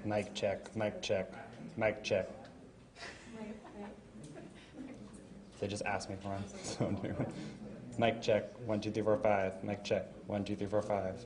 Mic check, mic check, mic check. They just asked me for one, so I'm doing it. Mic check, 1, 2, 3, 4, 5. Mic check, 1, 2, 3, 4, 5.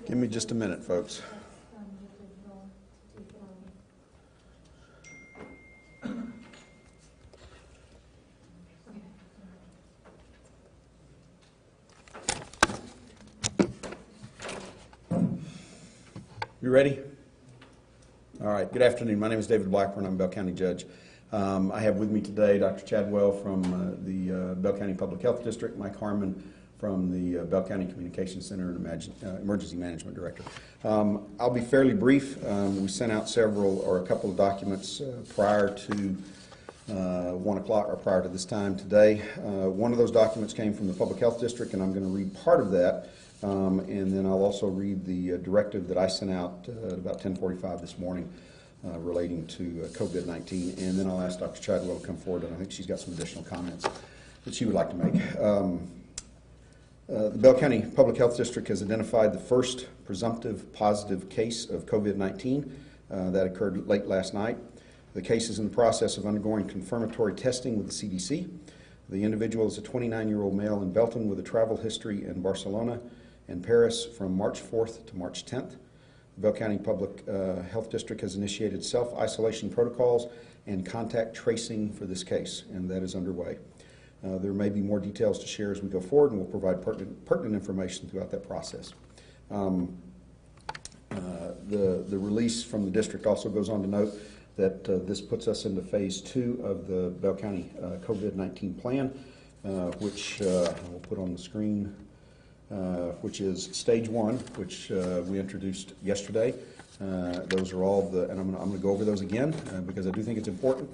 Give me just a minute, folks. You ready? All right. Good afternoon. My name is David Blackburn. I'm a Bell County judge. I have with me today Dr. Chadwell from the Bell County Public Health District, Mike Harmon from the Bell County Communications Center and Emergency Management Director. I'll be fairly brief. We sent out a couple of documents prior to 1 o'clock or prior to this time today. One of those documents came from the Public Health District, and I'm going to read part of that, and then I'll also read the directive that I sent out at about 10:45 this morning relating to COVID-19, and then I'll ask Dr. Chadwell to come forward, and I think she's got some additional comments that she would like to make. The Bell County Public Health District has identified the first presumptive positive case of COVID-19 that occurred late last night. The case is in the process of undergoing confirmatory testing with the CDC. The individual is a 29-year-old male in Belton with a travel history in Barcelona and Paris from March 4th to March 10th. The Bell County Public Health District has initiated self-isolation protocols and contact tracing for this case, and that is underway. There may be more details to share as we go forward, and we'll provide pertinent information throughout that process. The release from the district also goes on to note that this puts us into phase 2 of the Bell County COVID-19 plan, which we'll put on the screen, which is stage 1, which we introduced yesterday. Those are all and I'm going to go over those again because I do think it's important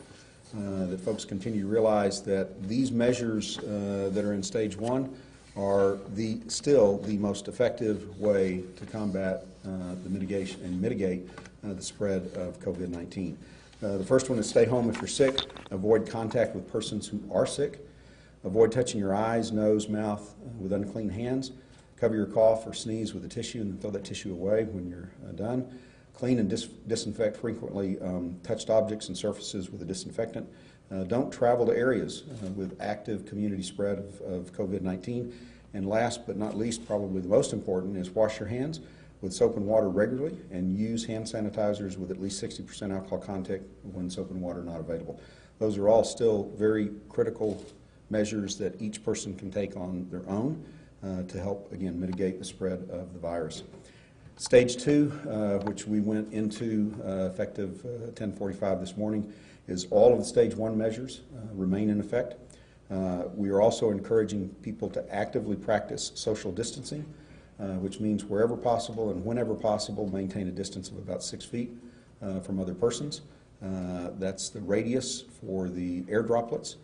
that folks continue to realize that these measures that are in stage 1 are still the most effective way to combat the mitigate the spread of COVID-19. The first one is stay home if you're sick. Avoid contact with persons who are sick. Avoid touching your eyes, nose, mouth with unclean hands. Cover your cough or sneeze with a tissue and throw that tissue away when you're done. Clean and disinfect frequently touched objects and surfaces with a disinfectant. Don't travel to areas with active community spread of COVID-19. And last but not least, probably the most important, is wash your hands with soap and water regularly and use hand sanitizers with at least 60% alcohol content when soap and water are not available. Those are all still very critical measures that each person can take on their own to help, again, mitigate the spread of the virus. Stage 2, which we went into effective 10:45 this morning, is all of the stage 1 measures remain in effect. We are also encouraging people to actively practice social distancing, which means wherever possible and whenever possible, maintain a distance of about 6 feet from other persons. That's the radius for the air droplets,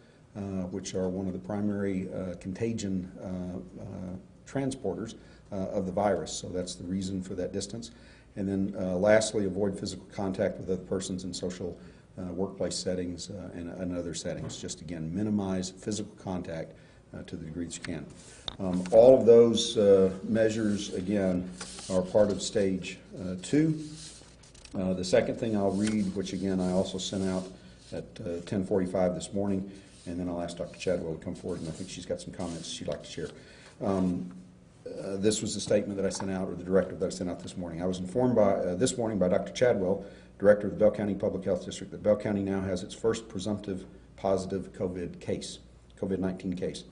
which are one of the primary contagion transporters of the virus. So that's the reason for that distance. And then lastly, avoid physical contact with other persons in social workplace settings and other settings. Just again, minimize physical contact to the degree that you can. All of those measures, again, are part of stage 2. The second thing I'll read, which again I also sent out at 10:45 this morning, and then I'll ask Dr. Chadwell to come forward, and I think she's got some comments she'd like to share. This was the statement that I sent out, or the directive that I sent out this morning. I was informed this morning by Dr. Chadwell, Director of the Bell County Public Health District, that Bell County now has its first presumptive positive COVID-19 case.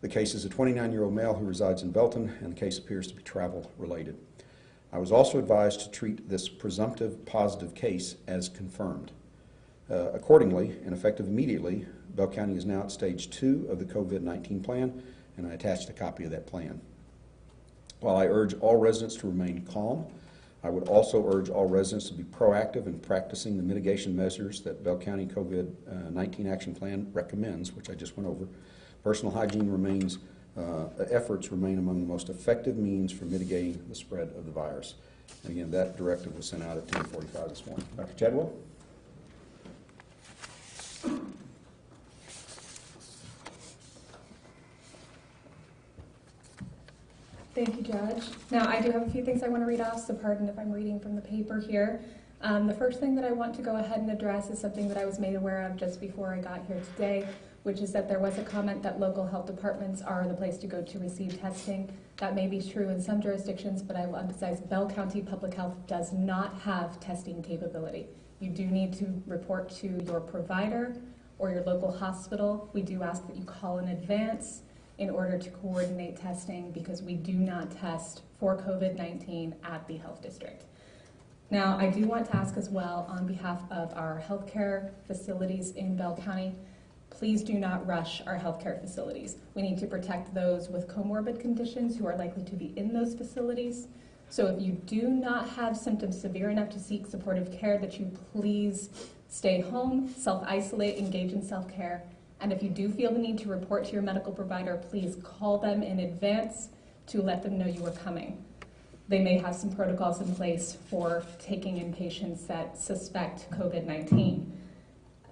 The case is a 29-year-old male who resides in Belton, and the case appears to be travel-related. I was also advised to treat this presumptive positive case as confirmed. Accordingly, and effective immediately, Bell County is now at stage 2 of the COVID-19 plan, and I attached a copy of that plan. While I urge all residents to remain calm, I would also urge all residents to be proactive in practicing the mitigation measures that Bell County COVID-19 Action Plan recommends, which I just went over. Personal hygiene efforts remain among the most effective means for mitigating the spread of the virus. And again, that directive was sent out at 10:45 this morning. Dr. Chadwell? Thank you, Judge. Now, I do have a few things I want to read off, so pardon if I'm reading from the paper here. The first thing that I want to go ahead and address is something that I was made aware of just before I got here today, which is that there was a comment that local health departments are the place to go to receive testing. That may be true in some jurisdictions, but I will emphasize Bell County Public Health does not have testing capability. You do need to report to your provider or your local hospital. We do ask that you call in advance in order to coordinate testing, because we do not test for COVID-19 at the health district. Now, I do want to ask as well, on behalf of our healthcare facilities in Bell County, please do not rush our healthcare facilities. We need to protect those with comorbid conditions who are likely to be in those facilities. So if you do not have symptoms severe enough to seek supportive care, that you please stay home, self-isolate, engage in self-care. And if you do feel the need to report to your medical provider, please call them in advance to let them know you are coming. They may have some protocols in place for taking in patients that suspect COVID-19.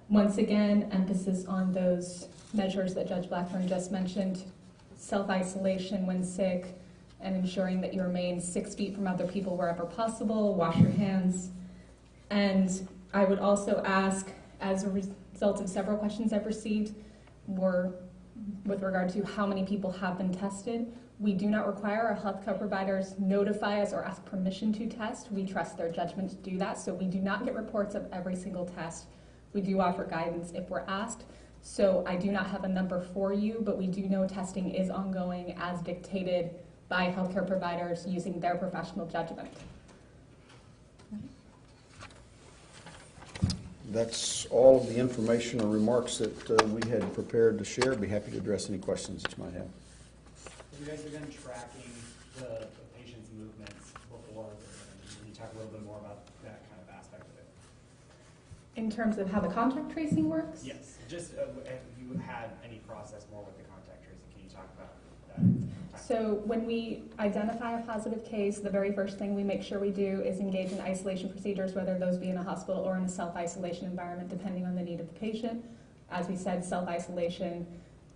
Once again, emphasis on those measures that Judge Blackburn just mentioned. self-isolation when sick, and ensuring that you remain 6 feet from other people wherever possible, wash your hands. And I would also ask, as a result of several questions I've received, were with regard to how many people have been tested. We do not require our healthcare providers notify us or ask permission to test. We trust their judgment to do that, so we do not get reports of every single test. We do offer guidance if we're asked. So I do not have a number for you, but we do know testing is ongoing as dictated by healthcare providers using their professional judgment. That's all of the information or remarks that we had prepared to share. Be happy to address any questions that you might have. Have you guys begun tracking the patient's movements before? Can you talk a little bit more about that kind of aspect of it? In terms of how the contact tracing works? Yes. Just have you had any process more with the contact tracing? Can you talk about that? So when we identify a positive case, the very first thing we make sure we do is engage in isolation procedures, whether those be in a hospital or in a self-isolation environment, depending on the need of the patient. As we said, self-isolation.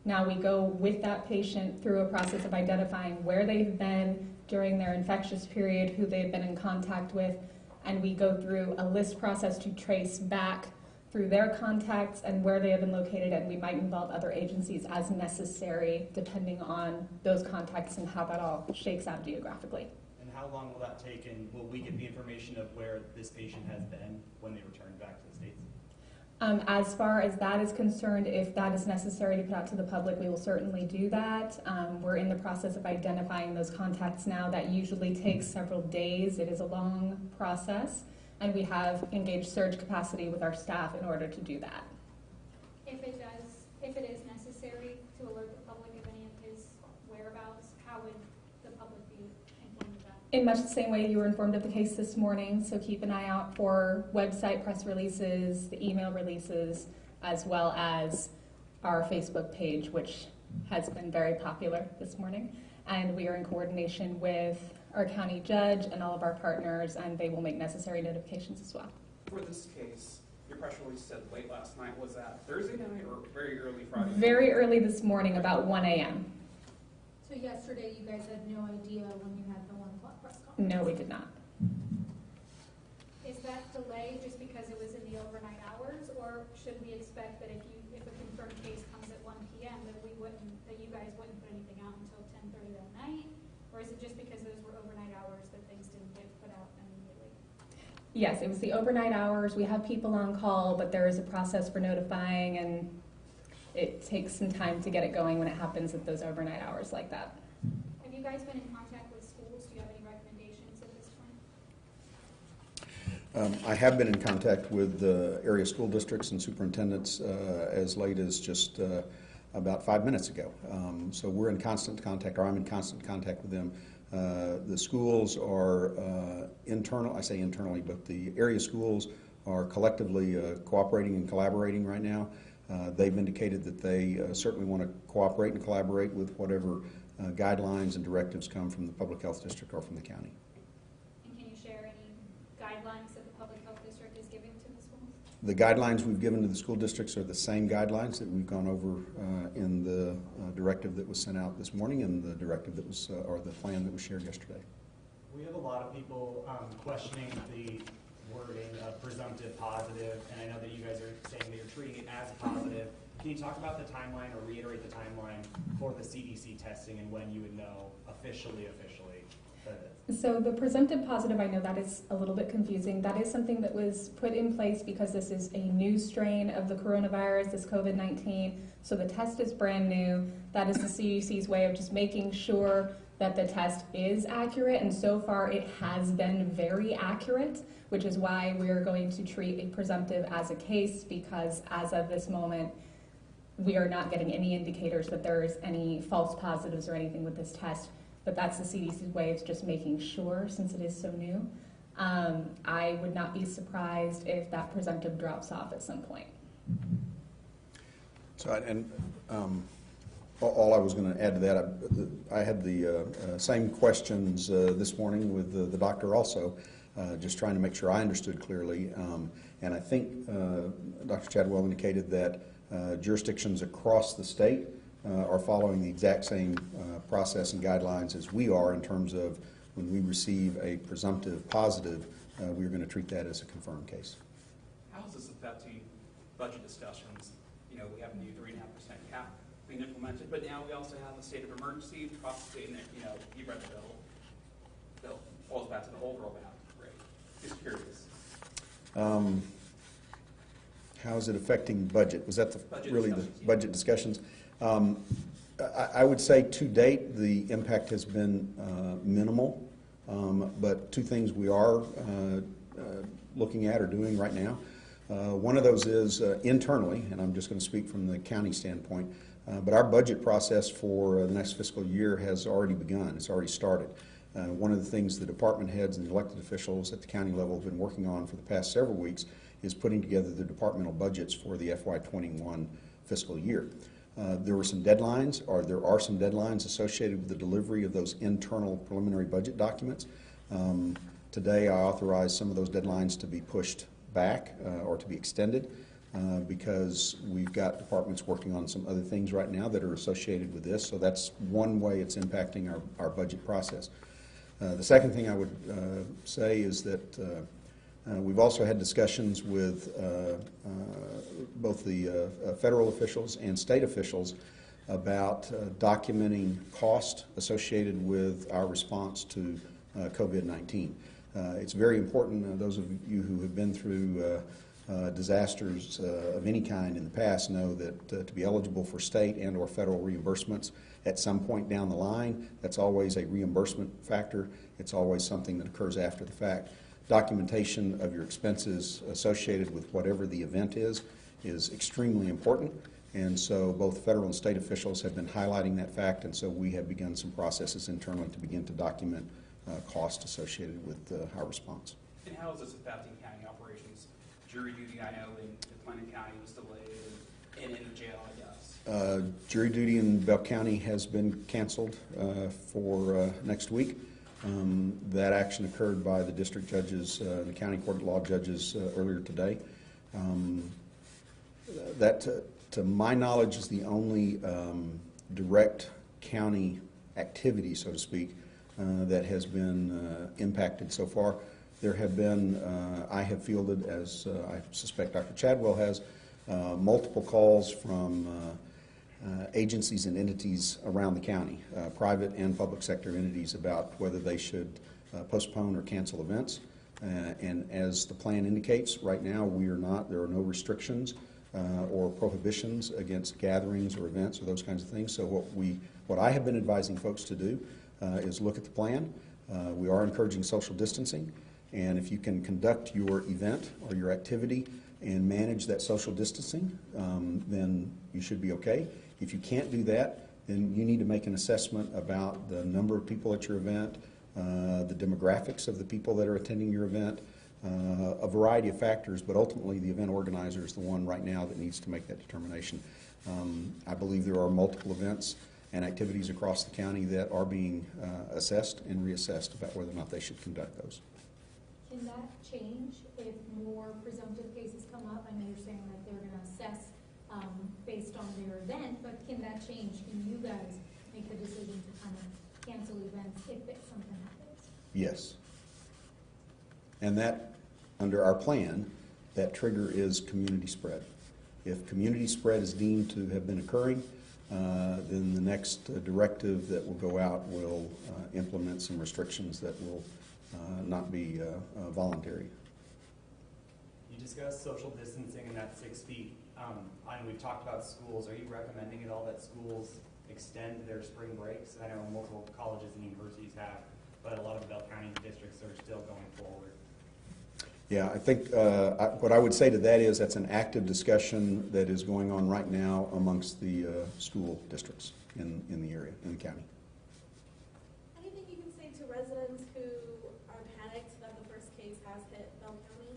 Now we go with that patient through a process of identifying where they've been during their infectious period, who they've been in contact with, and we go through a list process to trace back through their contacts and where they have been located, and we might involve other agencies as necessary, depending on those contacts and how that all shakes out geographically. And how long will that take, and will we get the information of where this patient has been when they return back to the States? As far as that is concerned, if that is necessary to put out to the public, we will certainly do that. We're in the process of identifying those contacts now. That usually takes several days. It is a long process, and we have engaged surge capacity with our staff in order to do that. If it is necessary to alert the public of any of his whereabouts, how would the public be informed of that? In much the same way you were informed of the case this morning, so keep an eye out for website press releases, the email releases, as well as our Facebook page, which has been very popular this morning. And we are in coordination with our county judge and all of our partners, and they will make necessary notifications as well. For this case, your press release said late last night. Was that Thursday night or very early Friday? Very early this morning, about 1 a.m. So yesterday you guys had no idea when you had the 1 o'clock press conference? No, we did not. Is that delay just because it was in the overnight hours, or should we expect that if a confirmed case comes at 1 p.m. that you guys wouldn't put anything out until 10:30 that night? Or is it just because those were overnight hours that things didn't get put out immediately? Yes, it was the overnight hours. We have people on call, but there is a process for notifying, and it takes some time to get it going when it happens at those overnight hours like that. Have you guys been in contact with schools? Do you have any recommendations at this point? I have been in contact with area school districts and superintendents as late as just about 5 minutes ago. So we're in constant contact, or I'm in constant contact with them. The schools are internal, I say internally, but the area schools are collectively cooperating and collaborating right now. They've indicated that they certainly want to cooperate and collaborate with whatever guidelines and directives come from the public health district or from the county. And can you share any guidelines that the public health district is giving to the schools? The guidelines we've given to the school districts are the same guidelines that we've gone over in the directive that was sent out this morning and the directive that was, or the plan that was shared yesterday. We have a lot of people questioning the wording of presumptive positive, and I know that you guys are saying that you're treating it as positive. Can you talk about the timeline or reiterate the timeline for the CDC testing and when you would know officially that So the presumptive positive, I know that is a little bit confusing. That is something that was put in place because this is a new strain of the coronavirus, this COVID-19. So the test is brand new. That is the CDC's way of just making sure that the test is accurate, and so far it has been very accurate, which is why we're going to treat a presumptive as a case, because as of this moment, we are not getting any indicators that there is any false positives or anything with this test. But that's the CDC's way of just making sure, since it is so new. I would not be surprised if that presumptive drops off at some point. So, all I was going to add to that, I had the same questions this morning with the doctor also, just trying to make sure I understood clearly. And I think Dr. Chadwell indicated that jurisdictions across the state are following the exact same process and guidelines as we are in terms of when we receive a presumptive positive, we're going to treat that as a confirmed case. How is this affecting budget discussions? You know, we have a new 3.5% cap being implemented, but now we also have a state of emergency across the state, and, you know, you read the bill. Bill falls back to the old rollback rate. Just curious. How is it affecting budget? Was that really the discussions, yeah. budget discussions? I would say to date, the impact has been minimal, but two things we are looking at or doing right now. One of those is internally, and I'm just going to speak from the county standpoint, but our budget process for the next fiscal year has already begun. It's already started. One of the things the department heads and the elected officials at the county level have been working on for the past several weeks is putting together the departmental budgets for the FY21 fiscal year. There were some deadlines, or there are some deadlines associated with the delivery of those internal preliminary budget documents. Today, I authorized some of those deadlines to be pushed back or to be extended because we've got departments working on some other things right now that are associated with this. So that's one way it's impacting our budget process. The second thing I would say is that we've also had discussions with both the federal officials and state officials about documenting cost associated with our response to COVID-19. It's very important, those of you who have been through disasters of any kind in the past know that to be eligible for state and or federal reimbursements at some point down the line, that's always a reimbursement factor. It's always something that occurs after the fact. Documentation of your expenses associated with whatever the event is extremely important, and so both federal and state officials have been highlighting that fact, and so we have begun some processes internally to begin to document cost associated with our response. And how is this affecting county operations? Jury duty, I know in Clinton County was delayed, and in the jail, I guess. Jury duty in Bell County has been canceled for next week. That action occurred by the district judges, the county court of law judges earlier today. That, to my knowledge, is the only direct county activity, so to speak, that has been impacted so far. There have been, I have fielded, as I suspect Dr. Chadwell has, multiple calls from agencies and entities around the county, private and public sector entities, about whether they should postpone or cancel events. And as the plan indicates, right now we are not, there are no restrictions or prohibitions against gatherings or events or those kinds of things. So what I have been advising folks to do is look at the plan. We are encouraging social distancing, and if you can conduct your event or your activity and manage that social distancing, then you should be okay. If you can't do that, then you need to make an assessment about the number of people at your event, the demographics of the people that are attending your event, a variety of factors, but ultimately the event organizer is the one right now that needs to make that determination. I believe there are multiple events and activities across the county that are being assessed and reassessed about whether or not they should conduct those. Can that change if more presumptive cases come up? I know you're saying that they're going to assess based on their event, but can that change? Can you guys make the decision to kind of cancel events if something happens? Yes. And that, under our plan, that trigger is community spread. If community spread is deemed to have been occurring, then the next directive that will go out will implement some restrictions that will not be voluntary. You discussed social distancing and that 6 feet. And we've talked about schools. Are you recommending at all that schools extend their spring breaks? I know multiple colleges and universities have, but a lot of the Bell County districts are still going forward. Yeah, I think what I would say to that is that's an active discussion that is going on right now amongst the school districts in the area, in the county. Anything you can say to residents who are panicked that the first case has hit Bell County?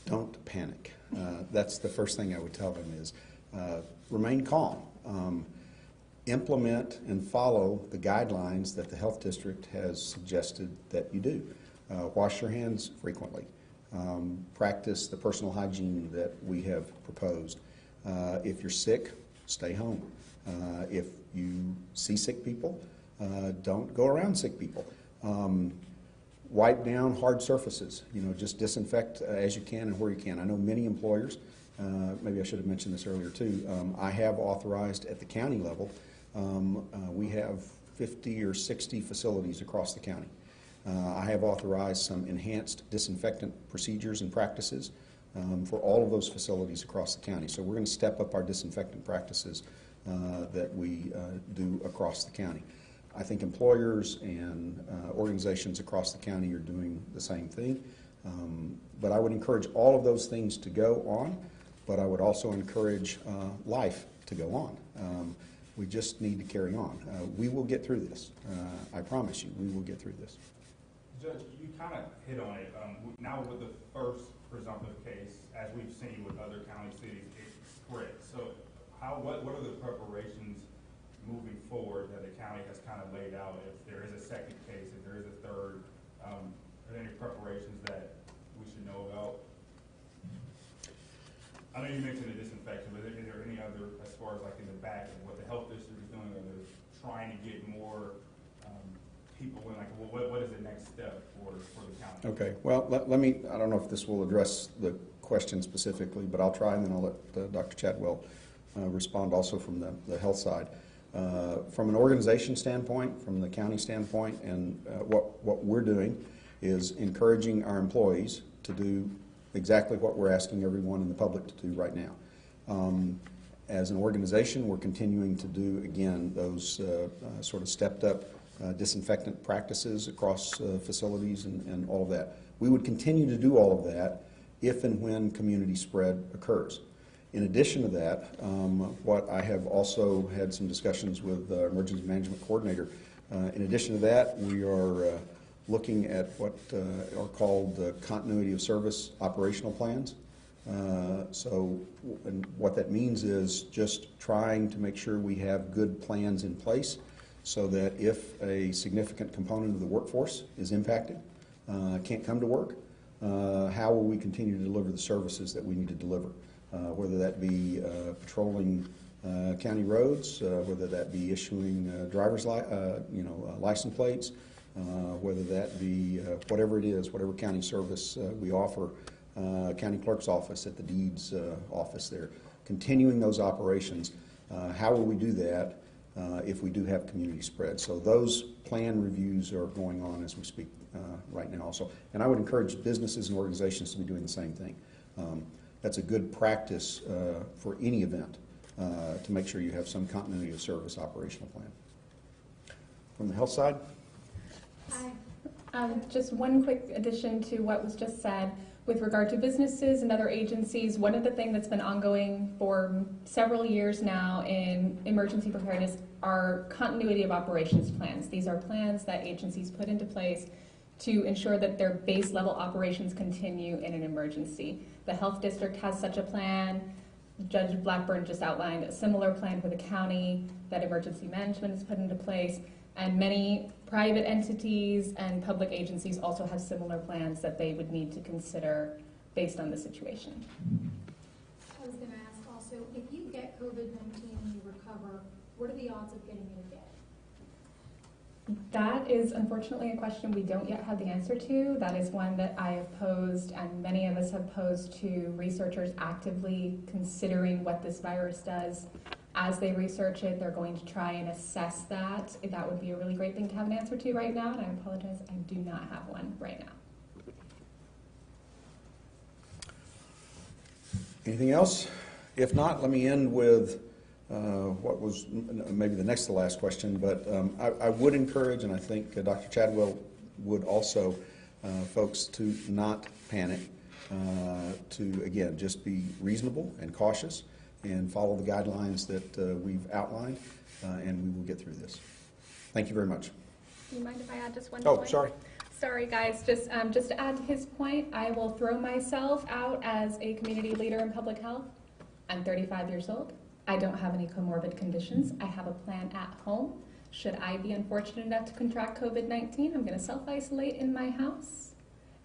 Don't panic. That's the first thing I would tell them is remain calm. Implement and follow the guidelines that the health district has suggested that you do. Wash your hands frequently. Practice the personal hygiene that we have proposed. If you're sick, stay home. If you see sick people, don't go around sick people. Wipe down hard surfaces. Just disinfect as you can and where you can. I know many employers, maybe I should have mentioned this earlier too, I have authorized at the county level, we have 50 or 60 facilities across the county. I have authorized some enhanced disinfectant procedures and practices for all of those facilities across the county. So we're going to step up our disinfectant practices that we do across the county. I think employers and organizations across the county are doing the same thing. But I would encourage all of those things to go on, but I would also encourage life to go on. We just need to carry on. We will get through this. I promise you, we will get through this. Judge, you kind of hit on it. Now with the first presumptive case, as we've seen with other county cities, it spread. So what are the preparations moving forward that the county has kind of laid out? If there is a second case, if there is a third, are there any preparations that we should know about? I know you mentioned the disinfection, but is there any other, as far as like in the back of what the health district is doing, or they're trying to get more people in, like, well, what is the next step for the county? Okay, well, let me, I don't know if this will address the question specifically, but I'll try, and then I'll let Dr. Chadwell respond also from the health side. From an organization standpoint, from the county standpoint, and what we're doing is encouraging our employees to do exactly what we're asking everyone in the public to do right now. As an organization, we're continuing to do, again, those sort of stepped up disinfectant practices across facilities and all of that. We would continue to do all of that if and when community spread occurs. In addition to that, what I have also had some discussions with the Emergency Management Coordinator. In addition to that, we are looking at what are called continuity of service operational plans. And what that means is just trying to make sure we have good plans in place so that if a significant component of the workforce is impacted, can't come to work, how will we continue to deliver the services that we need to deliver? Whether that be patrolling county roads, whether that be issuing driver's license plates, whether that be whatever it is, whatever county service we offer, county clerk's office, at the deeds office there, continuing those operations. How will we do that if we do have community spread? So those plan reviews are going on as we speak right now also. And I would encourage businesses and organizations to be doing the same thing. That's a good practice for any event to make sure you have some continuity of service operational plan. From the health side? Just one quick addition to what was just said. With regard to businesses and other agencies, one of the things that's been ongoing for several years now in emergency preparedness are continuity of operations plans. These are plans that agencies put into place to ensure that their base level operations continue in an emergency. The health district has such a plan. Judge Blackburn just outlined a similar plan for the county that emergency management has put into place. And many private entities and public agencies also have similar plans that they would need to consider based on the situation. I was going to ask also, if you get COVID-19 and you recover, what are the odds of getting it again? That is unfortunately a question we don't yet have the answer to. That is one that I have posed and many of us have posed to researchers actively considering what this virus does. As they research it, they're going to try and assess that. That would be a really great thing to have an answer to right now, and I apologize, I do not have one right now. Anything else? If not, let me end with what was maybe the next to last question, but I would encourage, and I think Dr. Chadwell would also, folks to not panic, to, again, just be reasonable and cautious and follow the guidelines that we've outlined, and we will get through this. Thank you very much. Do you mind if I add just one point? Oh, sorry. Sorry, guys. Just to add to his point, I will throw myself out as a community leader in public health. I'm 35 years old. I don't have any comorbid conditions. I have a plan at home. Should I be unfortunate enough to contract COVID-19, I'm going to self-isolate in my house,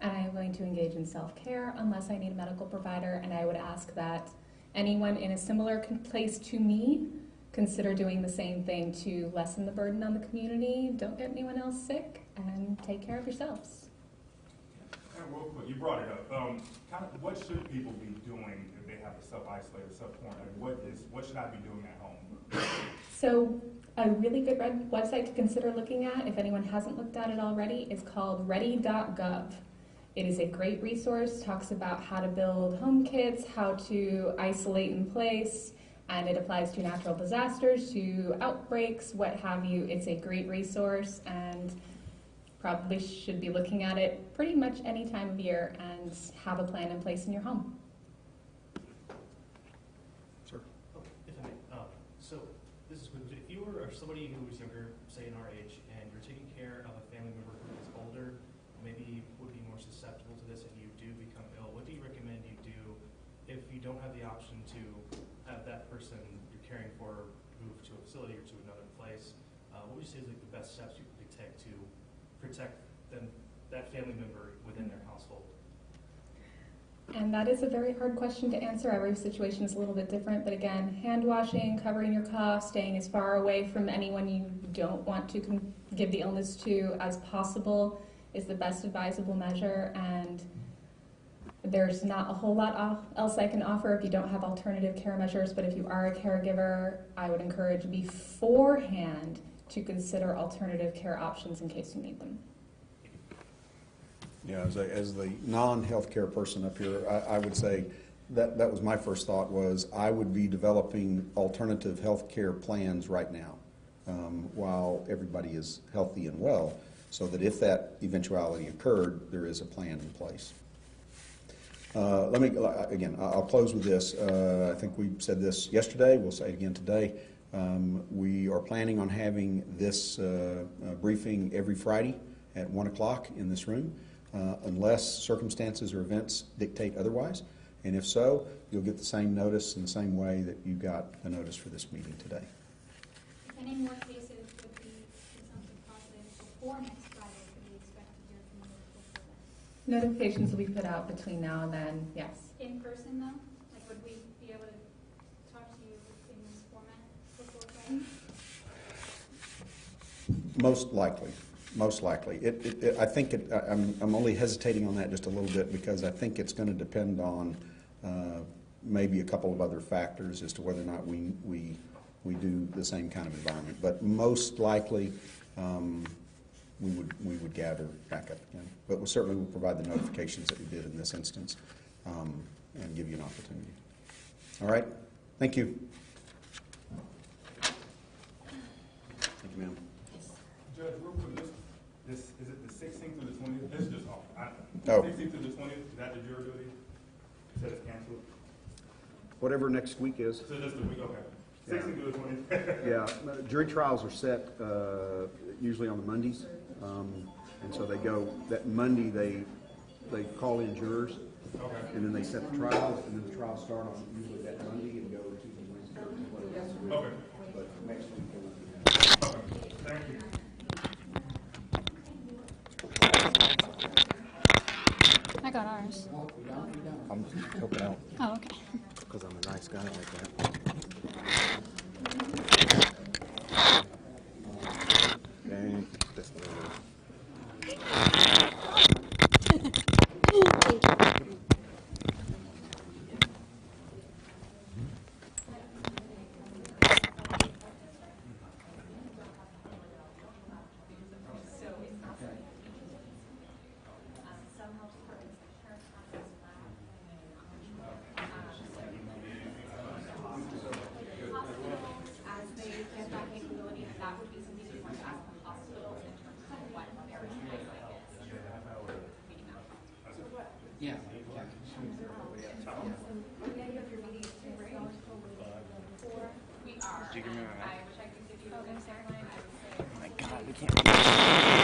and I am going to engage in self-care unless I need a medical provider, and I would ask that anyone in a similar place to me consider doing the same thing to lessen the burden on the community. Don't get anyone else sick, and take care of yourselves. And real quick, you brought it up. Kind of, what should people be doing if they have to self-isolate or self-quarantine? What should I be doing at home? So a really good website to consider looking at, if anyone hasn't looked at it already, is called ready.gov. It is a great resource, talks about how to build home kits, how to isolate in place, and it applies to natural disasters, to outbreaks, what have you. It's a great resource, and probably should be looking at it pretty much any time of year and have a plan in place in your home. Sir? If I may, so this is good. If you were somebody who was younger, say in our age, and you're taking care of a family member who is older, maybe would be more susceptible to this, and you do become ill, what do you recommend you do if you don't have the option to have that person you're caring for move to a facility or to another place? What would you say is like the best steps you could take to protect them, that family member within their household? And that is a very hard question to answer. Every situation is a little bit different, but again, hand washing, covering your cough, staying as far away from anyone you don't want to give the illness to as possible is the best advisable measure. And there's not a whole lot else I can offer if you don't have alternative care measures, but if you are a caregiver, I would encourage beforehand to consider alternative care options in case you need them. Yeah, as the non-healthcare person up here, I would say that was my first thought, was I would be developing alternative healthcare plans right now while everybody is healthy and well, so that if that eventuality occurred, there is a plan in place. I'll close with this. I think we said this yesterday, we'll say it again today. We are planning on having this briefing every Friday at 1 o'clock in this room, unless circumstances or events dictate otherwise. And if so, you'll get the same notice in the same way that you got the notice for this meeting today. If any more cases would be presumptive positive before next Friday, could we expect to hear from you before then? Notifications will be put out between now and then, yes. In person though? Like would we be able to talk to you in this format before Friday? Most likely. I think I'm only hesitating on that just a little bit because I think it's going to depend on maybe a couple of other factors as to whether or not we do the same kind of environment. But most likely, we would gather back up again. But we certainly will provide the notifications that we did in this instance and give you an opportunity. All right. Thank you. Thank you, ma'am. Judge, real quick, this is it the 16th through the 20th? This is just off. 16th through the 20th, is that the jury duty? You said it's canceled? Whatever next week is. So just the week, okay. 16th through the 20th? Yeah, jury trials are set usually on the Mondays, and so they go that Monday. They call in jurors, Okay. and then they set the trials, and then the trials start on usually that Monday and go Tuesday, Wednesday, whatever. Okay. But next week they won't be having. Okay. Thank you. I got ours. I'm helping out Oh, okay. because I'm a nice guy like that. Dang, this Did you give me my mic? Oh my God, we can't.